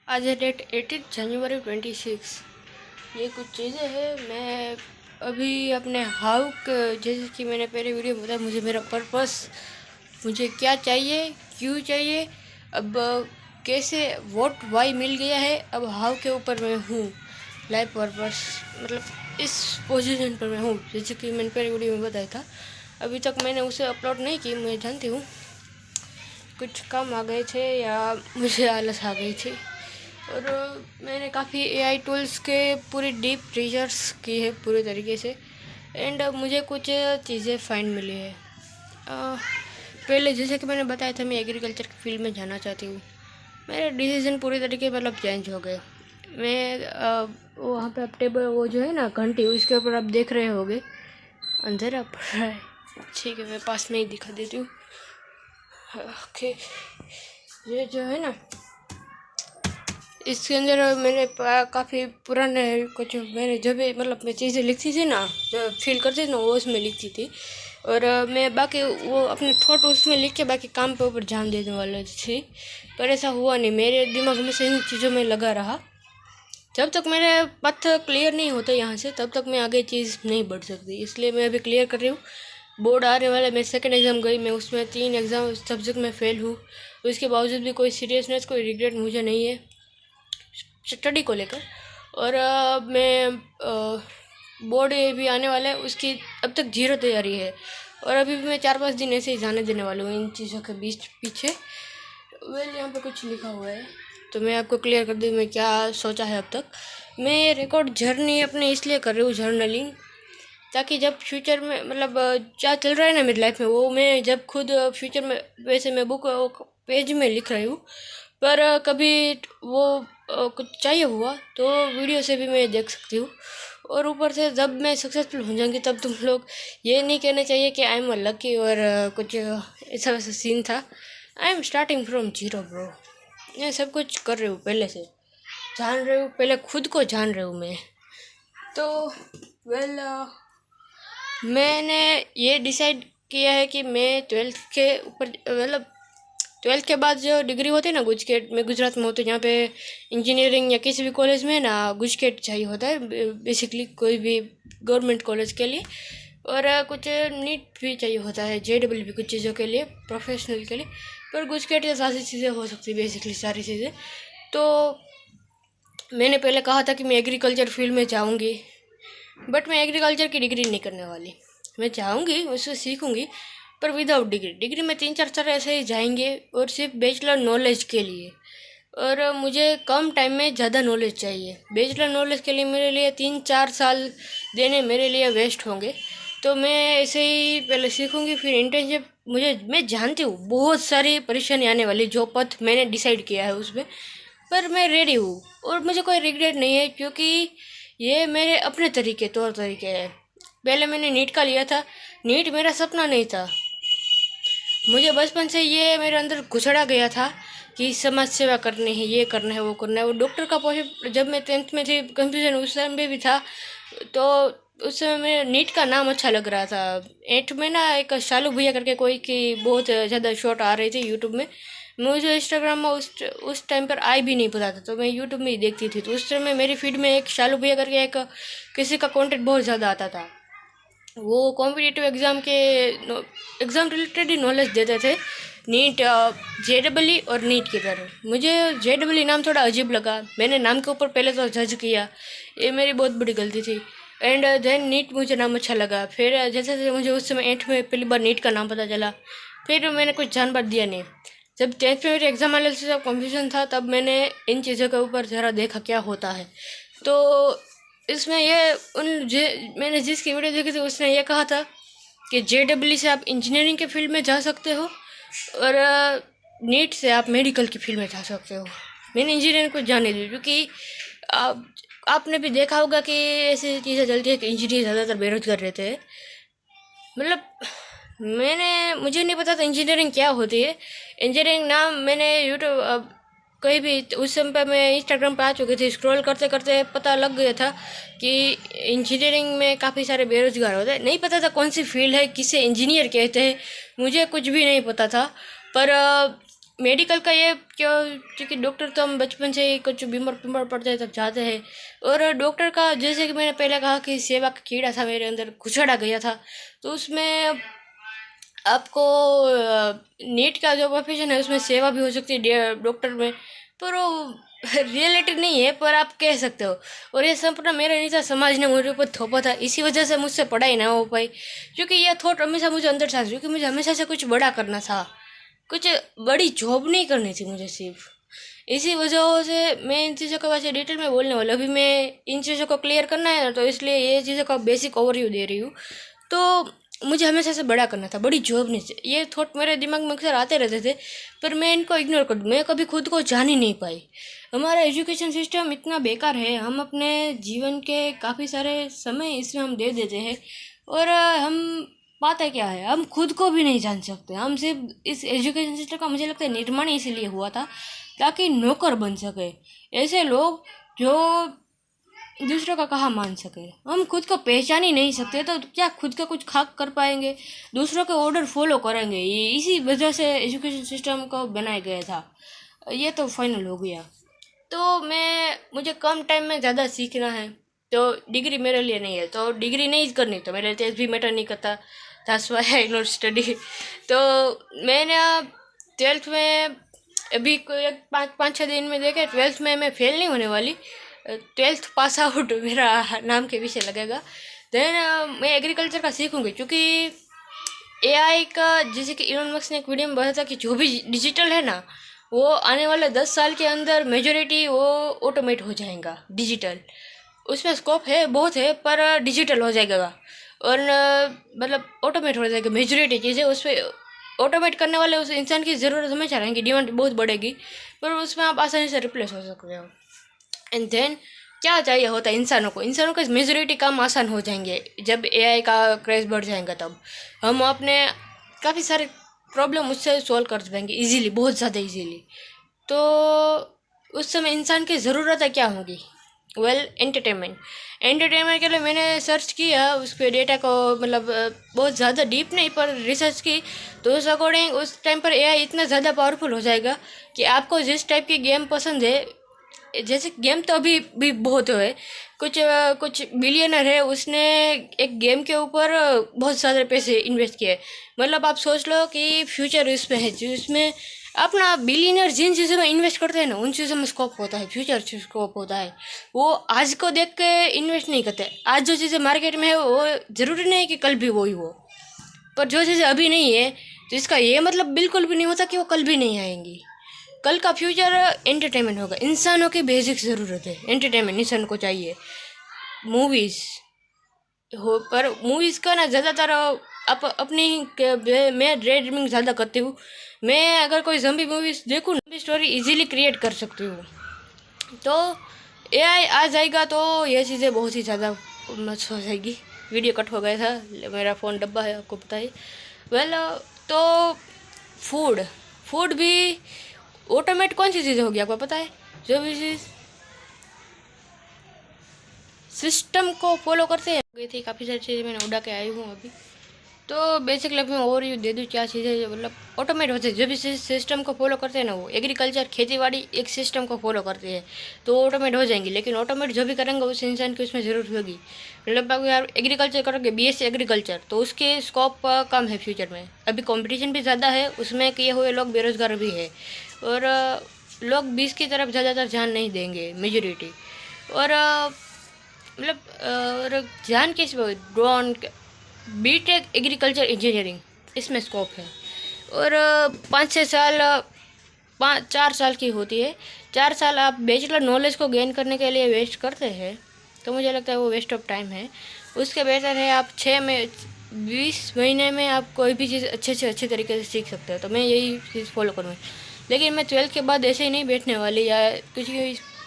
आज है डेट 18 जनवरी 26। ये कुछ चीज़ें हैं। मैं अभी अपने हाउ के जैसे कि मैंने पहले वीडियो में बताया, मुझे मेरा पर्पस, मुझे क्या चाहिए, क्यों चाहिए, अब कैसे व्हाट वाई मिल गया है, अब हाउ के ऊपर मैं हूँ। लाइफ पर्पस मतलब इस पोजीशन पर मैं हूँ, जैसे कि मैंने पहले वीडियो में बताया था। अभी तक मैंने उसे अपलोड नहीं की, मैं जानती हूँ कुछ काम आ गए थे या मुझे आलस आ गई थी। और मैंने काफ़ी एआई टूल्स के पूरी डीप रिसर्च की है पूरे तरीके से, एंड मुझे कुछ चीज़ें फाइंड मिली है। पहले जैसे कि मैंने बताया था, मैं एग्रीकल्चर की फील्ड में जाना चाहती हूँ। मेरे डिसीजन पूरी तरीके मतलब चेंज हो गए। मैं वहाँ पे आप टेबल वो जो है ना घंटी, उसके ऊपर आप देख रहे होगे अंधेरा पड़ रहा है। ठीक है, मैं पास में ही दिखा देती हूँ। ओके, ये जो है ना, इसके अंदर मैंने काफ़ी पुराने कुछ मैंने जब भी मतलब मैं चीज़ें लिखती थी ना, जो फील करती थी ना, वो उसमें लिखती थी। और मैं बाकी वो अपने थॉट उसमें लिख के बाकी काम पे ऊपर ध्यान देने वाली थी, पर ऐसा हुआ नहीं। मेरे दिमाग में से इन चीज़ों में लगा रहा। जब तक मेरे पथ क्लियर नहीं होते यहाँ से, तब तक मैं आगे चीज़ नहीं बढ़ सकती। इसलिए मैं अभी क्लियर कर रही हूँ। बोर्ड आने वाला, मैं सेकंड एग्ज़ाम गई, मैं उसमें 3 एग्ज़ाम सब्जेक्ट में फ़ेल हूँ। उसके बावजूद भी कोई सीरियसनेस, कोई रिग्रेट मुझे नहीं है स्टडी को लेकर। और मैं बोर्ड भी आने वाला है, उसकी अब तक 0 तैयारी है। और अभी भी मैं 4-5 दिन ऐसे ही जाने देने वाली हूँ इन चीज़ों के बीच पीछे। यहाँ पे कुछ लिखा हुआ है, तो मैं आपको क्लियर कर दूँ मैं क्या सोचा है अब तक। मैं रिकॉर्ड जर्नी अपने इसलिए कर रही हूँ, जर्नलिंग, ताकि जब फ्यूचर में मतलब क्या चल रहा है ना मेरी लाइफ में, वो मैं जब खुद फ्यूचर में, वैसे मैं बुक पेज में लिख रही हूँ, पर कभी वो कुछ चाहिए हुआ तो वीडियो से भी मैं देख सकती हूँ। और ऊपर से जब मैं सक्सेसफुल हो जाऊँगी, तब तुम लोग ये नहीं कहना चाहिए कि आई एम लकी और कुछ ऐसा वैसा सीन था। I am starting from 0 bro. मैं सब कुछ कर रही हूँ, पहले से जान रही हूँ, पहले खुद को जान रही हूँ मैं। तो वेल मैंने ये डिसाइड किया है कि मैं 12th के ऊपर मतलब 12th के बाद जो डिग्री होती है ना, गुजकेट में, गुजरात में होती है, जहाँ पे इंजीनियरिंग या किसी भी कॉलेज में ना गुजकेट चाहिए होता है बेसिकली, कोई भी गवर्नमेंट कॉलेज के लिए। और कुछ नीट भी चाहिए होता है, JEE भी कुछ चीज़ों के लिए, प्रोफेशनल के लिए। पर गुजकेट से सारी चीज़ें हो सकती है, बेसिकली सारी चीज़ें। तो मैंने पहले कहा था कि मैं एग्रीकल्चर फील्ड में जाऊँगी, बट मैं एग्रीकल्चर की डिग्री नहीं करने वाली। मैं चाहूँगी, उससे सीखूँगी, पर विदाउट डिग्री में 3-4 साल ऐसे ही जाएंगे, और सिर्फ बैचलर नॉलेज के लिए। और मुझे कम टाइम में ज़्यादा नॉलेज चाहिए। बैचलर नॉलेज के लिए मेरे लिए 3-4 साल देने मेरे लिए वेस्ट होंगे। तो मैं ऐसे ही पहले सीखूँगी, फिर इंटर्नशिप। मैं जानती हूँ बहुत सारी परेशानी आने वाली, जो पथ मैंने डिसाइड किया है उसमें, पर मैं रेडी हूँ और मुझे कोई रिग्रेट नहीं है, क्योंकि ये मेरे अपने तौर तरीके हैं। पहले मैंने नीट का लिया था। नीट मेरा सपना नहीं था, मुझे बचपन से ये मेरे अंदर घुसड़ा गया था कि समाज सेवा करनी है, ये करना है, वो करना है। वो डॉक्टर का पोस्ट, जब मैं 10th में थी, कंफ्यूजन उस टाइम पे भी था, तो उस समय मेरे नीट का नाम अच्छा लग रहा था। 8th में ना एक शालू भैया करके कोई की बहुत ज़्यादा शॉर्ट आ रही थी यूट्यूब में। मुझे इंस्टाग्राम में उस टाइम पर आई भी नहीं पता था, तो मैं यूट्यूब में ही देखती थी। तो उस समय मेरी फीड में एक शालू भैया करके एक किसी का कंटेंट बहुत ज़्यादा आता था। वो कॉम्पिटिटिव एग्ज़ाम के एग्ज़ाम रिलेटेड ही नॉलेज देते थे, नीट, JEE और नीट की तरह। मुझे JEE नाम थोड़ा अजीब लगा, मैंने नाम के ऊपर पहले तो जज किया, ये मेरी बहुत बड़ी गलती थी। एंड देन नीट मुझे नाम अच्छा लगा। फिर जैसे जैसे मुझे उस समय 8th में पहली बार नीट का नाम पता चला, फिर मैंने कुछ जान बात दिया नहीं। जब 10th में मेरे एग्ज़ाम एनालिसिस का कन्फ्यूजन था, तब मैंने इन चीज़ों के ऊपर ज़रा देखा क्या होता है। तो इसमें ये मैंने जिसकी वीडियो देखी थी, उसने ये कहा था कि JEE से आप इंजीनियरिंग के फील्ड में जा सकते हो, और नीट से आप मेडिकल की फील्ड में जा सकते हो। मैंने इंजीनियरिंग को जाने दी, क्योंकि आपने भी देखा होगा कि ऐसी चीज़ें चलती है कि इंजीनियर ज़्यादातर बेरोजगार रहते हैं। मतलब मुझे नहीं पता था इंजीनियरिंग क्या होती है। इंजीनियरिंग नाम मैंने यूट्यूब कहीं भी, उस समय पर मैं इंस्टाग्राम पर आ चुकी थी, स्क्रॉल करते करते पता लग गया था कि इंजीनियरिंग में काफ़ी सारे बेरोजगार होते हैं। नहीं पता था कौन सी फील्ड है, किसे इंजीनियर कहते हैं, मुझे कुछ भी नहीं पता था। पर मेडिकल का ये क्यों, क्योंकि डॉक्टर तो हम बचपन से ही कुछ बीमार पड़ते हैं तब जाते हैं। और डॉक्टर का जैसे कि मैंने पहले कहा कि सेवा का कीड़ा था मेरे अंदर, घुसड़ा गया था। तो उसमें आपको नीट का जो प्रोफेशन है उसमें सेवा भी हो सकती है डॉक्टर में, पर वो रियलिटी नहीं है, पर आप कह सकते हो। और ये सपना मेरा नहीं था, समाज ने मेरे ऊपर थोपा था, इसी वजह से मुझसे पढ़ाई ना हो पाई। क्योंकि यह थॉट हमेशा मुझे अंदर था, क्योंकि मुझे हमेशा से कुछ बड़ा करना था, कुछ बड़ी जॉब नहीं करनी थी मुझे सिर्फ। इसी वजह से मैं इन चीज़ों के वैसे डिटेल में बोलने वाला, अभी मैं इन चीज़ों को क्लियर करना है ना, तो इसलिए ये चीज़ों का बेसिक ओवरव्यू दे रही हूँ। तो मुझे हमेशा से बड़ा करना था, बड़ी जॉब नहीं थी। ये थॉट मेरे दिमाग में अक्सर आते रहते थे, पर मैं इनको इग्नोर कर दूँ, मैं कभी खुद को जान ही नहीं पाई। हमारा एजुकेशन सिस्टम इतना बेकार है, हम अपने जीवन के काफ़ी सारे समय इसमें हम दे देते हैं, और हम बात है क्या है, हम खुद को भी नहीं जान सकते। हम सिर्फ इस एजुकेशन सिस्टम का मुझे लगता है निर्माण इसीलिए हुआ था ताकि नौकर बन सके ऐसे लोग जो दूसरों का कहा मान सके। हम खुद को पहचान ही नहीं सकते तो क्या खुद का कुछ खाक कर पाएंगे, दूसरों के ऑर्डर फॉलो करेंगे। ये इसी वजह से एजुकेशन सिस्टम को बनाया गया था। ये तो फाइनल हो गया। तो मुझे कम टाइम में ज़्यादा सीखना है, तो डिग्री मेरे लिए नहीं है, तो डिग्री नहीं करनी तो मेरे लिए भी मैटर नहीं करता। That's why I not study. तो मैंने 12th में अभी कोई 5-6 दिन में देखे, 12th में मैं फेल नहीं होने वाली, 12th पास आउट मेरा नाम के पीछे लगेगा। देन मैं एग्रीकल्चर का सीखूंगी, क्योंकि एआई का, जैसे कि इलोन मस्क ने एक वीडियो में बताया था कि जो भी डिजिटल है ना, वो आने वाले 10 साल के अंदर मेजोरिटी वो ऑटोमेट हो जाएगा डिजिटल। उसमें स्कोप है, बहुत है, पर डिजिटल हो जाएगा। और मतलब ऑटोमेट हो जाएगा मेजोरिटी चीज़ें। उस पर ऑटोमेट करने वाले उस इंसान की ज़रूरत हमेशा रहेगी, डिमांड बहुत बढ़ेगी, पर उसमें आप आसानी से रिप्लेस हो सकते हो। एंड देन क्या चाहिए होता है इंसानों को मेजोरिटी काम आसान हो जाएंगे। जब एआई का क्रेज बढ़ जाएगा तब हम अपने काफ़ी सारे प्रॉब्लम उससे सॉल्व कर पाएंगे इजीली, बहुत ज़्यादा इजीली। तो उस समय इंसान की ज़रूरतें क्या होंगी? वेल, एंटरटेनमेंट के लिए मैंने सर्च किया उस पर डेटा को, मतलब बहुत ज़्यादा डीप नहीं पर रिसर्च की। तो उस अकॉर्डिंग उस टाइम पर एआई इतना ज़्यादा पावरफुल हो जाएगा कि आपको जिस टाइप की गेम पसंद है, जैसे गेम तो अभी भी बहुत है, कुछ बिलियनर है, उसने एक गेम के ऊपर बहुत सारे पैसे इन्वेस्ट किए। मतलब आप सोच लो कि फ्यूचर इसमें है, जिसमें अपना बिलियनर जिन चीज़ों में इन्वेस्ट करते हैं ना, उन चीज़ों में स्कोप होता है, फ्यूचर स्कोप होता है। वो आज को देख के इन्वेस्ट नहीं करते। आज जो चीज़ें मार्केट में है वो ज़रूरी नहीं है कि कल भी वही हो, पर जो चीज़ें अभी नहीं है तो इसका ये मतलब बिल्कुल भी नहीं होता कि वो कल भी नहीं आएंगी। कल का फ्यूचर एंटरटेनमेंट होगा। इंसानों की बेसिक ज़रूरत है एंटरटेनमेंट, इंसान को चाहिए। मूवीज़ हो, पर मूवीज़ का ना ज़्यादातर मैं ड्रीमिंग ज़्यादा करती हूँ। मैं अगर कोई ज़म्बी मूवीज़ देखूँ ना, स्टोरी इजीली क्रिएट कर सकती हूँ। तो एआई आ जाएगा तो ये चीज़ें बहुत ही ज़्यादा मस्त हो जाएगी। वीडियो कट हो गया था, मेरा फ़ोन डब्बा है, आपको पता है। वेल, तो फूड भी ऑटोमेट कौन सी चीज़ें होगी आपको पता है? जो भी चीज़ सिस्टम को फॉलो करते हैं। गई थी काफ़ी सारी चीज़ें मैंने उड़ा के आई हूँ अभी। तो बेसिकली मैं और यू दे दूँ क्या चीज़ें मतलब ऑटोमेट होते हैं। जो भी सिस्टम को फॉलो करते हैं ना, वो एग्रीकल्चर खेतीबाड़ी एक सिस्टम को फॉलो करते हैं तो ऑटोमेट हो जाएंगी। लेकिन ऑटोमेट जो भी करेंगे उस इंसान की उसमें ज़रूरत होगी। मतलब आप यार एग्रीकल्चर करोगे, बीएससी एग्रीकल्चर, तो उसके स्कोप कम है फ्यूचर में। अभी कंपटीशन भी ज़्यादा है, उसमें किए हुए लोग बेरोज़गार भी है, और लोग 20 की तरफ ज़्यादातर ध्यान नहीं देंगे मेजोरिटी। और मतलब और ध्यान किस ड्रोन, बीटेक एग्रीकल्चर इंजीनियरिंग, इसमें स्कोप है। और 5-6 साल 4 साल की होती है। 4 साल आप बैचलर नॉलेज को गेन करने के लिए वेस्ट करते हैं, तो मुझे लगता है वो वेस्ट ऑफ टाइम है। उसके बेहतर है आप 20 महीने में आप कोई भी चीज़ अच्छे से अच्छे तरीके से सीख सकते हो। तो मैं यही चीज़ फॉलो करूँगी। लेकिन मैं 12th के बाद ऐसे ही नहीं बैठने वाली, या कुछ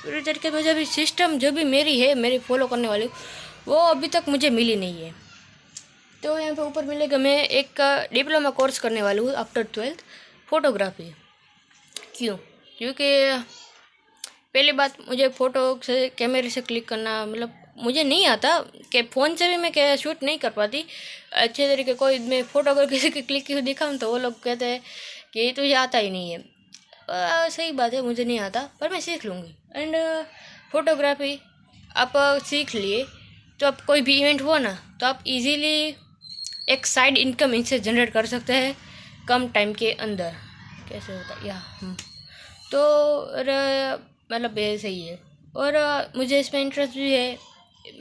पूरी तरीके से जो भी सिस्टम जो भी मेरी फॉलो करने वाली, वो अभी तक मुझे मिली नहीं है। तो यहाँ पे ऊपर मिलेगा, मैं एक डिप्लोमा कोर्स करने वाली हूँ आफ्टर 12th, फोटोग्राफी। क्यों? क्योंकि पहली बात, मुझे फ़ोटो से कैमरे से क्लिक करना मतलब मुझे नहीं आता, कि फ़ोन से भी मैं शूट नहीं कर पाती अच्छे तरीके। कोई मैं फ़ोटो अगर किसी की क्लिक की हुई दिखाऊँ तो वो लोग कहते हैं कि तुझे आता ही नहीं है। सही बात है, मुझे नहीं आता पर मैं सीख लूँगी। एंड फोटोग्राफी आप सीख लिए तो आप कोई भी इवेंट हुआ ना तो आप इजीली एक साइड इनकम इनसे जनरेट कर सकते हैं कम टाइम के अंदर। कैसे होता है तो मतलब ये सही है। और मुझे इसमें इंटरेस्ट भी है।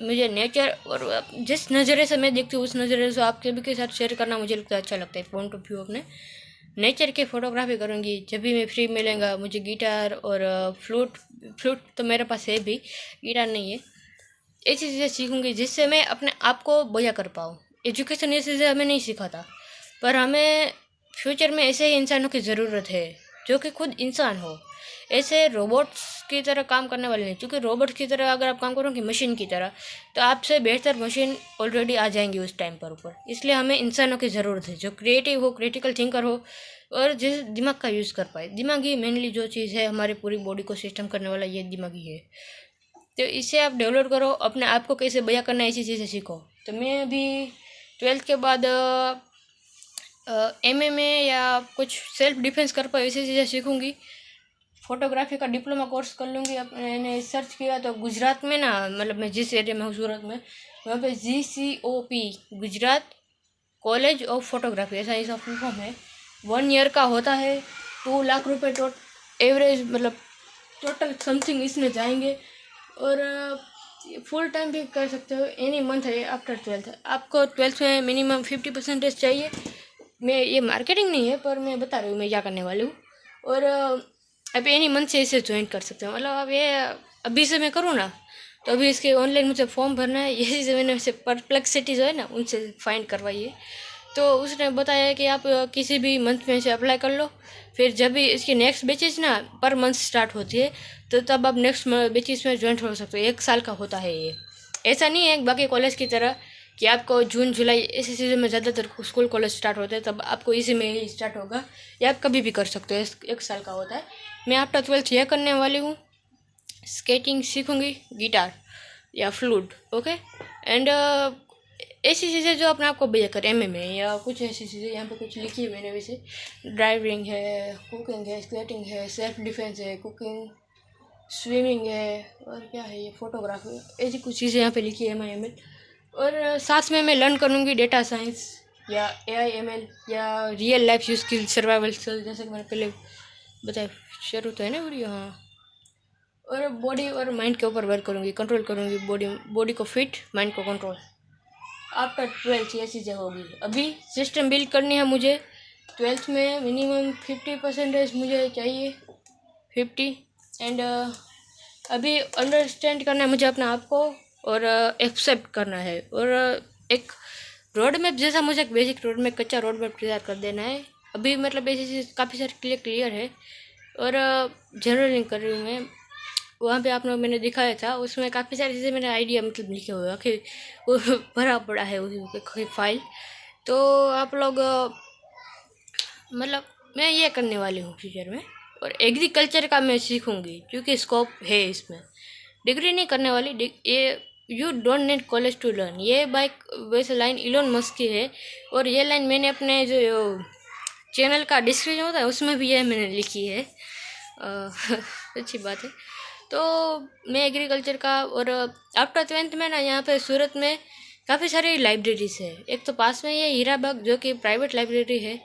मुझे नेचर और जिस नज़रे से मैं देखती हूँ उस नज़रे से आपके भी के साथ शेयर करना मुझे लगता है अच्छा लगता है। पॉइंट ऑफ व्यू अपने नेचर के फोटोग्राफी करूँगी जब भी मैं फ्री मिलेगा मुझे। गिटार और फ्लूट फ्लूट तो मेरे पास है भी, गिटार नहीं है। ऐसी चीज़ें सीखूँगी जिससे मैं अपने आप को बया कर पाऊँ। एजुकेशन ये चीज़ें हमें नहीं सिखाता पर हमें फ्यूचर में ऐसे ही इंसानों की ज़रूरत है जो कि खुद इंसान हो। ऐसे रोबोट्स की तरह काम करने वाले नहीं, क्योंकि रोबोट्स की तरह अगर आप काम करोगे मशीन की तरह तो आपसे बेहतर मशीन ऑलरेडी आ जाएंगी उस टाइम पर ऊपर। इसलिए हमें इंसानों की ज़रूरत है जो क्रिएटिव हो, क्रिटिकल थिंकर हो और जिस दिमाग का यूज़ कर पाए। दिमागी मेनली जो चीज़ है हमारी पूरी बॉडी को सिस्टम करने वाला ये दिमागी है। तो इसे आप डेवलप करो, अपने आप को कैसे बयां करना है ऐसी चीज़ें सीखो। तो मैं अभी 12th के बाद MMA या कुछ सेल्फ डिफेंस कर पाए ऐसी चीज़ें सीखूँगी। फोटोग्राफी का डिप्लोमा कोर्स कर लूँगी। मैंने सर्च किया तो गुजरात में ना, मतलब मैं जिस एरिया में हूँ सूरत में, वहाँ पे GCOP Gujarat college of photography ऐसा इसका फुल फॉर्म है। 1 ईयर का होता है। 2 लाख रुपए एवरेज मतलब टोटल समथिंग इसमें जाएंगे। और फुल टाइम भी कर सकते हो एनी मंथ है आफ्टर 12th। आपको 12th में मिनिमम 50% चाहिए। मैं ये मार्केटिंग नहीं है पर मैं बता रही हूँ मैं क्या करने वाली हूँ। और आप एनी मंथ से इसे ज्वाइन कर सकते हो। मतलब अब ये अभी से मैं करूँ ना तो अभी इसके ऑनलाइन मुझे फॉर्म भरना है। यही से मैंने उसे परप्लेक्सिटी जो है ना उनसे फाइंड करवाइए। तो उसने बताया कि आप किसी भी मंथ में से अप्लाई कर लो, फिर जब भी इसकी नेक्स्ट बैचेज ना पर मंथ स्टार्ट होती है तो तब आप नेक्स्ट बैचेज में ज्वाइन हो सकते हो। 1 साल का होता है ये, ऐसा नहीं है बाकी कॉलेज की तरह कि आपको जून जुलाई इसी सीजन में ज़्यादातर स्कूल कॉलेज स्टार्ट होते हैं तब आपको इसी में ही स्टार्ट होगा, या आप कभी भी कर सकते हो। 1 साल का होता है। मैं आफ्टर 12th यह करने वाली हूँ। स्केटिंग सीखूँगी, गिटार या फ्लूट, ओके। एंड ऐसी चीज़ें जो अपने आप को बेहतर कर MMA या कुछ ऐसी चीज़ें यहाँ पे कुछ लिखी है मैंने वैसे। ड्राइविंग है, कुकिंग है, स्केटिंग है, सेल्फ डिफेंस है, कुकिंग, स्विमिंग है और क्या है ये फोटोग्राफी, ऐसी कुछ चीज़ें यहाँ पे लिखी है ML। और साथ में मैं लर्न करूँगी डेटा साइंस या AI ML या real life use skill, survival skill, जैसे कि मैंने पहले बताया। शुरू तो है ना वीडियो, हाँ। और बॉडी और माइंड के ऊपर वर्क करूँगी, कंट्रोल करूँगी बॉडी को फिट, माइंड को कंट्रोल। आफ्टर 12th ये चीज़ें होगी। अभी सिस्टम बिल्ड करनी है मुझे। 12th में मिनिमम 50% मुझे चाहिए, 50। एंड अभी अंडरस्टैंड करना है मुझे अपने आप को और एक्सेप्ट करना है। और एक रोड मैप जैसा मुझे एक बेसिक रोड मैप, कच्चा रोड मैप तैयार कर देना है। अभी मतलब ऐसी चीज़ काफ़ी सारी क्लियर है। और जर्नलिंग कर रही हूँ मैं। वहाँ पे आप लोग मैंने दिखाया था, उसमें काफ़ी सारी चीज़ें मैंने आइडिया मतलब लिखे हुए कि वो भरा पड़ा है उसकी फाइल। तो आप लोग मतलब मैं ये करने वाली हूँ फ्यूचर में। और एग्रीकल्चर का मैं सीखूँगी क्योंकि स्कोप है इसमें। डिग्री नहीं करने वाली, ये you don't need college to learn, ये बाइक वैसे लाइन इलोन मस्क की है। और ये लाइन मैंने अपने जो चैनल का डिस्क्रिप्शन होता है उसमें भी ये मैंने लिखी है। अच्छी बात है। तो मैं एग्रीकल्चर का। और आफ्टर 12th में ना यहाँ पे सूरत में काफ़ी सारी लाइब्रेरीज है। एक तो पास में ये हीराबाग जो कि प्राइवेट लाइब्रेरी है।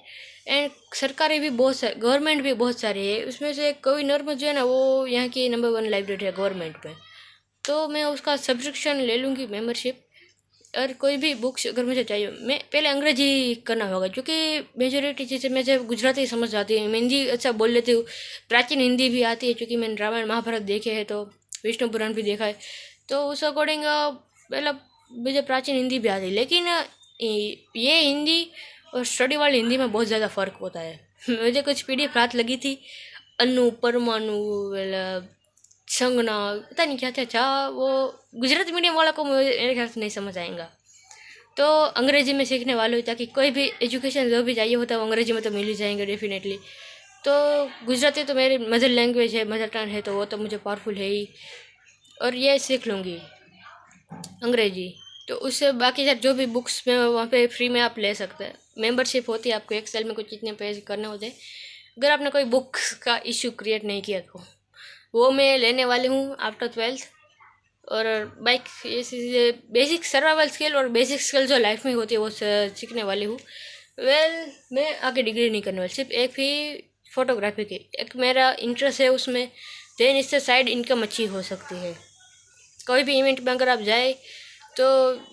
एंड सरकारी भी बहुत सारी, गवर्नमेंट भी बहुत सारी है। उसमें से कोई नॉर्मल जो है ना वो यहाँ की नंबर 1 लाइब्रेरी है गवर्नमेंट में। तो मैं उसका सब्सक्रिप्शन ले लूँगी, मेंबरशिप। और कोई भी बुक्स अगर मुझे चाहिए, मैं पहले अंग्रेजी करना होगा क्योंकि मेजोरिटी चीज़ें मुझे गुजराती समझ आती है। मैं हिंदी अच्छा बोल लेती हूँ, प्राचीन हिंदी भी आती है क्योंकि मैंने रामायण महाभारत देखे हैं तो विष्णु पुराण भी देखा है। तो उस अकॉर्डिंग मतलब मुझे प्राचीन हिंदी भी आती है। लेकिन ये हिंदी और स्टडी वाली हिंदी में बहुत ज़्यादा फ़र्क होता है। मुझे कुछ PDF रात लगी थी, अनु परमाणु संगना, पता नहीं क्या था वो गुजराती मीडियम वाला को मेरे ख्याल से नहीं समझ आएगा। तो अंग्रेजी में सीखने वालों ताकि कोई भी एजुकेशन जो भी चाहिए होता है वो अंग्रेजी में तो मिल ही जाएंगे डेफिनेटली। तो गुजराती तो मेरी मदर लैंग्वेज है, मदर टंग है, तो वो तो मुझे पावरफुल है ही। और ये सीख लूँगी अंग्रेजी। तो उससे बाकी सारे जो भी बुक्स में वहाँ पे फ्री में आप ले सकते हैं। मेंबरशिप होती है आपको, एक साल में कुछ इतने पे करने होते हैं। अगर आपने कोई बुक्स का इशू क्रिएट नहीं किया तो वो मैं लेने वाली हूँ आफ्टर 12th। और बाइक ये बेसिक सर्वाइवल स्किल और बेसिक स्किल जो लाइफ में होती है वो सीखने वाली हूँ। मैं आगे डिग्री नहीं करने वाली, सिर्फ एक ही फ़ोटोग्राफी की एक मेरा इंटरेस्ट है उसमें। देन इससे साइड इनकम अच्छी हो सकती है। कोई भी इवेंट में अगर आप जाए तो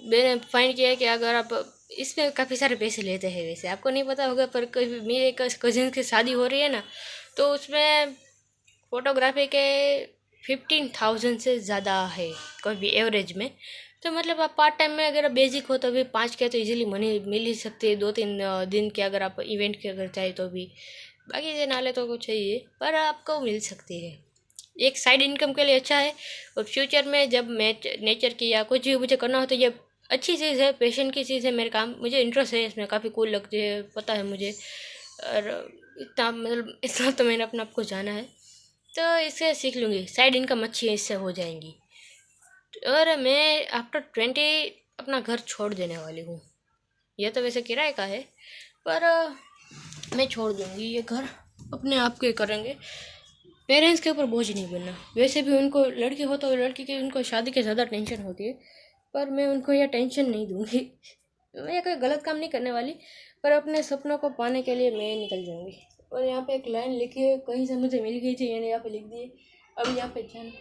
मैंने फाइंड किया है कि अगर आप इसमें काफ़ी सारे पैसे लेते हैं, वैसे आपको नहीं पता होगा पर कभी मेरे कज़िन की शादी हो रही है ना, तो उसमें फ़ोटोग्राफी के 15,000 से ज़्यादा है कोई भी एवरेज में। तो मतलब आप पार्ट टाइम में अगर बेसिक हो तो भी 5 के तो इजीली मनी मिल ही सकती है 2-3 दिन के, अगर आप इवेंट के अगर चाहे तो भी। बाकी ये नाले तो कुछ चाहिए पर आपको मिल सकती है, एक साइड इनकम के लिए अच्छा है। और फ्यूचर में जब मैं नेचर की या कुछ भी मुझे करना हो तो ये अच्छी चीज़ है, पैशन की चीज़ है। मेरे काम मुझे इंटरेस्ट है इसमें, काफ़ी कूल लगती है, पता है मुझे। और इतना मतलब इतना तो मैंने अपने आप को जाना है, तो इससे सीख लूँगी, साइड इनकम अच्छी है इससे हो जाएंगी। और मैं आफ्टर 20 अपना घर छोड़ देने वाली हूँ। यह तो वैसे किराए का है पर मैं छोड़ दूँगी, ये घर अपने आप के करेंगे, पेरेंट्स के ऊपर बोझ नहीं बनना। वैसे भी उनको लड़की हो तो लड़की की उनको शादी की ज़्यादा टेंशन होती है, पर मैं उनको यह टेंशन नहीं दूँगी। मैं कोई गलत काम नहीं करने वाली, पर अपने सपनों को पाने के लिए मैं निकल जाऊँगी। और यहाँ पे एक लाइन लिखी है, कहीं से मुझे मिल गई थी, मैंने यहाँ पे लिख दी है। अब यहाँ पे ध्यान